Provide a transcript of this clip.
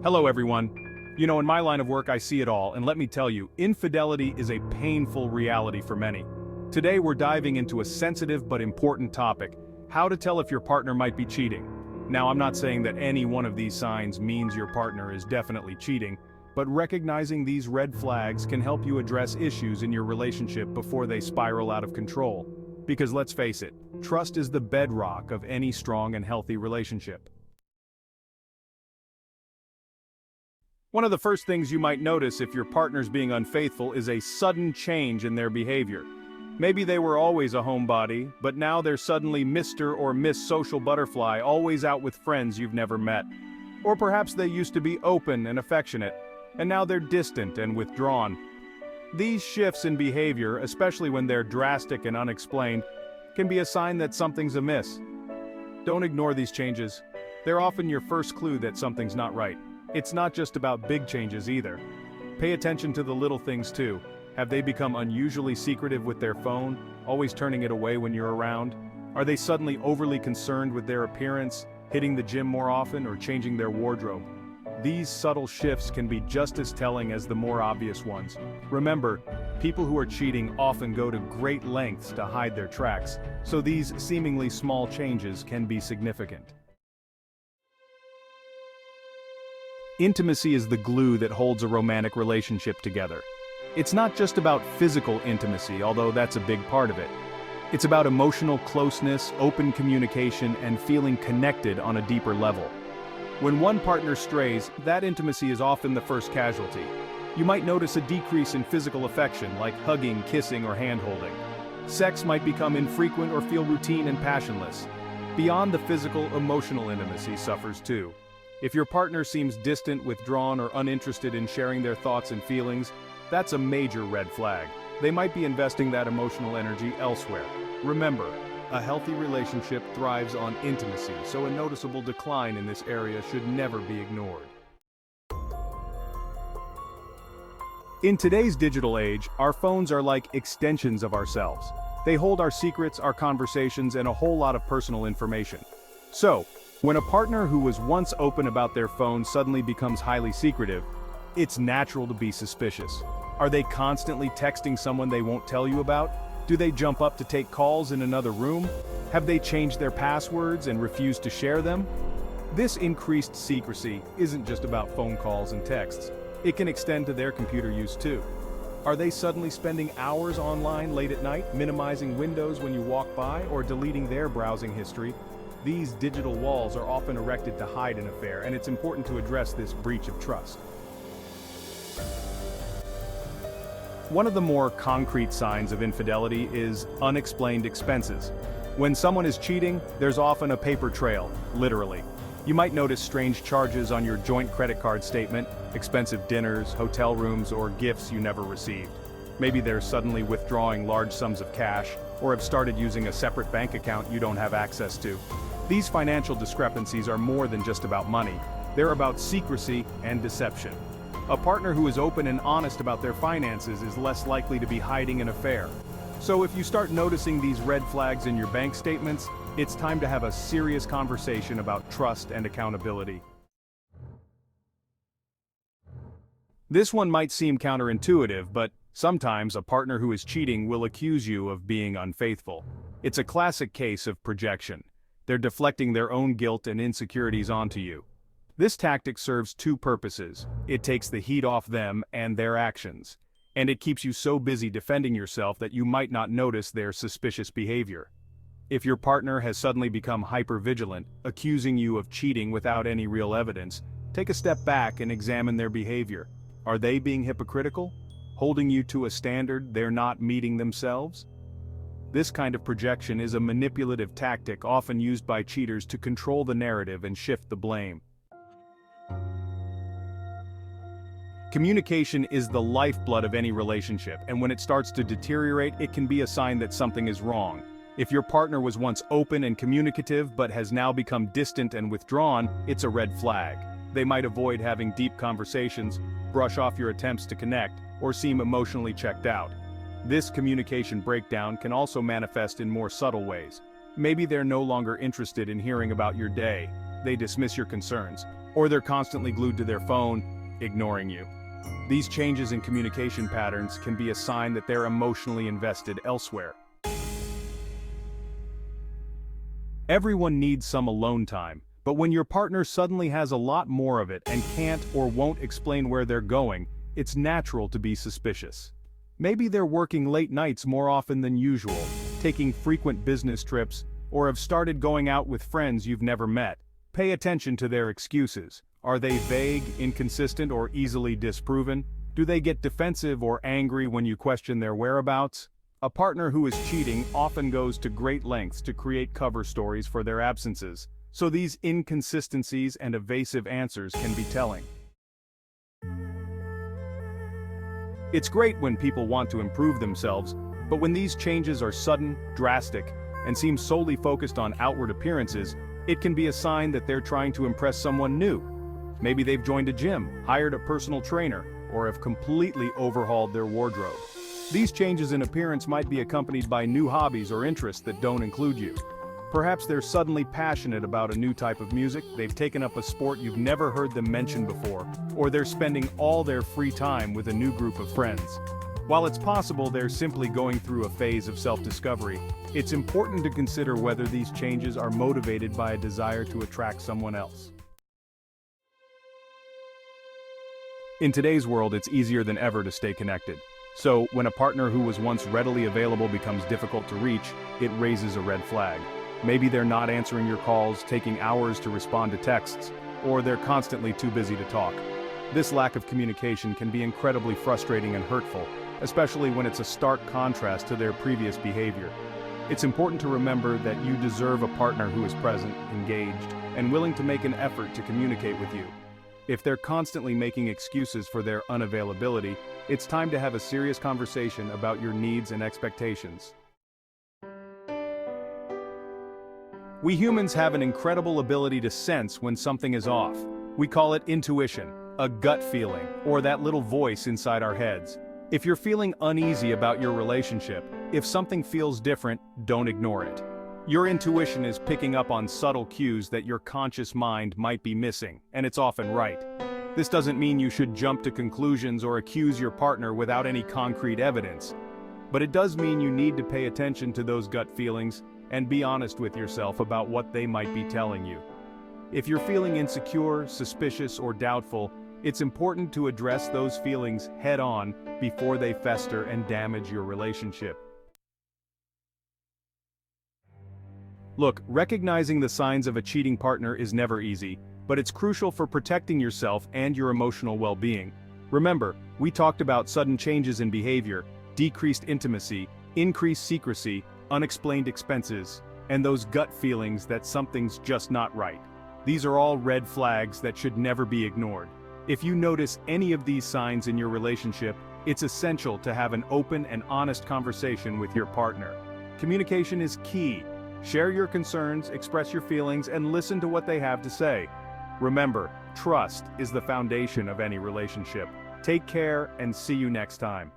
Hello everyone. In my line of work I see it all, and let me tell you, infidelity is a painful reality for many. Today we're diving into a sensitive but important topic: how to tell if your partner might be cheating. Now, I'm not saying that any one of these signs means your partner is definitely cheating, but recognizing these red flags can help you address issues in your relationship before they spiral out of control. Because let's face it, trust is the bedrock of any strong and healthy relationship. One of the first things you might notice if your partner's being unfaithful is a sudden change in their behavior. Maybe they were always a homebody, but now they're suddenly Mr. or Miss Social Butterfly, always out with friends you've never met. Or perhaps they used to be open and affectionate, and now they're distant and withdrawn. These shifts in behavior, especially when they're drastic and unexplained, can be a sign that something's amiss. Don't ignore these changes. They're often your first clue that something's not right. It's not just about big changes either. Pay attention to the little things too. Have they become unusually secretive with their phone, always turning it away when you're around? Are they suddenly overly concerned with their appearance, hitting the gym more often, or changing their wardrobe? These subtle shifts can be just as telling as the more obvious ones. Remember, people who are cheating often go to great lengths to hide their tracks, so these seemingly small changes can be significant. Intimacy is the glue that holds a romantic relationship together. It's not just about physical intimacy, although that's a big part of it. It's about emotional closeness, open communication, and feeling connected on a deeper level. When one partner strays, that intimacy is often the first casualty. You might notice a decrease in physical affection, like hugging, kissing, or hand-holding. Sex might become infrequent or feel routine and passionless. Beyond the physical, emotional intimacy suffers too. If your partner seems distant, withdrawn, or uninterested in sharing their thoughts and feelings, that's a major red flag. They might be investing that emotional energy elsewhere. Remember, a healthy relationship thrives on intimacy, so a noticeable decline in this area should never be ignored. In today's digital age, our phones are like extensions of ourselves. They hold our secrets, our conversations, and a whole lot of personal information. So, when a partner who was once open about their phone suddenly becomes highly secretive, it's natural to be suspicious. Are they constantly texting someone they won't tell you about? Do they jump up to take calls in another room? Have they changed their passwords and refused to share them? This increased secrecy isn't just about phone calls and texts. It can extend to their computer use too. Are they suddenly spending hours online late at night, minimizing windows when you walk by, or deleting their browsing history? These digital walls are often erected to hide an affair, and it's important to address this breach of trust. One of the more concrete signs of infidelity is unexplained expenses. When someone is cheating, there's often a paper trail, literally. You might notice strange charges on your joint credit card statement, expensive dinners, hotel rooms, or gifts you never received. Maybe they're suddenly withdrawing large sums of cash, or have started using a separate bank account you don't have access to. These financial discrepancies are more than just about money. They're about secrecy and deception. A partner who is open and honest about their finances is less likely to be hiding an affair. So if you start noticing these red flags in your bank statements, it's time to have a serious conversation about trust and accountability. This one might seem counterintuitive, but sometimes a partner who is cheating will accuse you of being unfaithful. It's a classic case of projection. They're deflecting their own guilt and insecurities onto you. This tactic serves two purposes. It takes the heat off them and their actions, and it keeps you so busy defending yourself that you might not notice their suspicious behavior. If your partner has suddenly become hyper-vigilant, accusing you of cheating without any real evidence, take a step back and examine their behavior. Are they being hypocritical? Holding you to a standard they're not meeting themselves? This kind of projection is a manipulative tactic often used by cheaters to control the narrative and shift the blame. Communication is the lifeblood of any relationship, and when it starts to deteriorate, it can be a sign that something is wrong. If your partner was once open and communicative but has now become distant and withdrawn, it's a red flag. They might avoid having deep conversations, brush off your attempts to connect, or seem emotionally checked out. This communication breakdown can also manifest in more subtle ways. Maybe they're no longer interested in hearing about your day. They dismiss your concerns. Or they're constantly glued to their phone, ignoring you. These changes in communication patterns can be a sign that they're emotionally invested elsewhere. Everyone needs some alone time, but when your partner suddenly has a lot more of it and can't or won't explain where they're going, it's natural to be suspicious. Maybe they're working late nights more often than usual, taking frequent business trips, or have started going out with friends you've never met. Pay attention to their excuses. Are they vague, inconsistent, or easily disproven? Do they get defensive or angry when you question their whereabouts? A partner who is cheating often goes to great lengths to create cover stories for their absences, so these inconsistencies and evasive answers can be telling. It's great when people want to improve themselves, but when these changes are sudden, drastic, and seem solely focused on outward appearances, it can be a sign that they're trying to impress someone new. Maybe they've joined a gym, hired a personal trainer, or have completely overhauled their wardrobe. These changes in appearance might be accompanied by new hobbies or interests that don't include you. Perhaps they're suddenly passionate about a new type of music, they've taken up a sport you've never heard them mention before, or they're spending all their free time with a new group of friends. While it's possible they're simply going through a phase of self-discovery, it's important to consider whether these changes are motivated by a desire to attract someone else. In today's world, it's easier than ever to stay connected. So, when a partner who was once readily available becomes difficult to reach, it raises a red flag. Maybe they're not answering your calls, taking hours to respond to texts, or they're constantly too busy to talk. This lack of communication can be incredibly frustrating and hurtful, especially when it's a stark contrast to their previous behavior. It's important to remember that you deserve a partner who is present, engaged, and willing to make an effort to communicate with you. If they're constantly making excuses for their unavailability, it's time to have a serious conversation about your needs and expectations. We humans have an incredible ability to sense when something is off. We call it intuition, a gut feeling, or that little voice inside our heads. If you're feeling uneasy about your relationship, if something feels different, don't ignore it. Your intuition is picking up on subtle cues that your conscious mind might be missing, and it's often right. This doesn't mean you should jump to conclusions or accuse your partner without any concrete evidence. But it does mean you need to pay attention to those gut feelings and be honest with yourself about what they might be telling you. If you're feeling insecure, suspicious, or doubtful, it's important to address those feelings head-on before they fester and damage your relationship. Look, recognizing the signs of a cheating partner is never easy, but it's crucial for protecting yourself and your emotional well-being. Remember, we talked about sudden changes in behavior, decreased intimacy, increased secrecy, unexplained expenses, and those gut feelings that something's just not right. These are all red flags that should never be ignored. If you notice any of these signs in your relationship, it's essential to have an open and honest conversation with your partner. Communication is key. Share your concerns, express your feelings, and listen to what they have to say. Remember, trust is the foundation of any relationship. Take care and see you next time.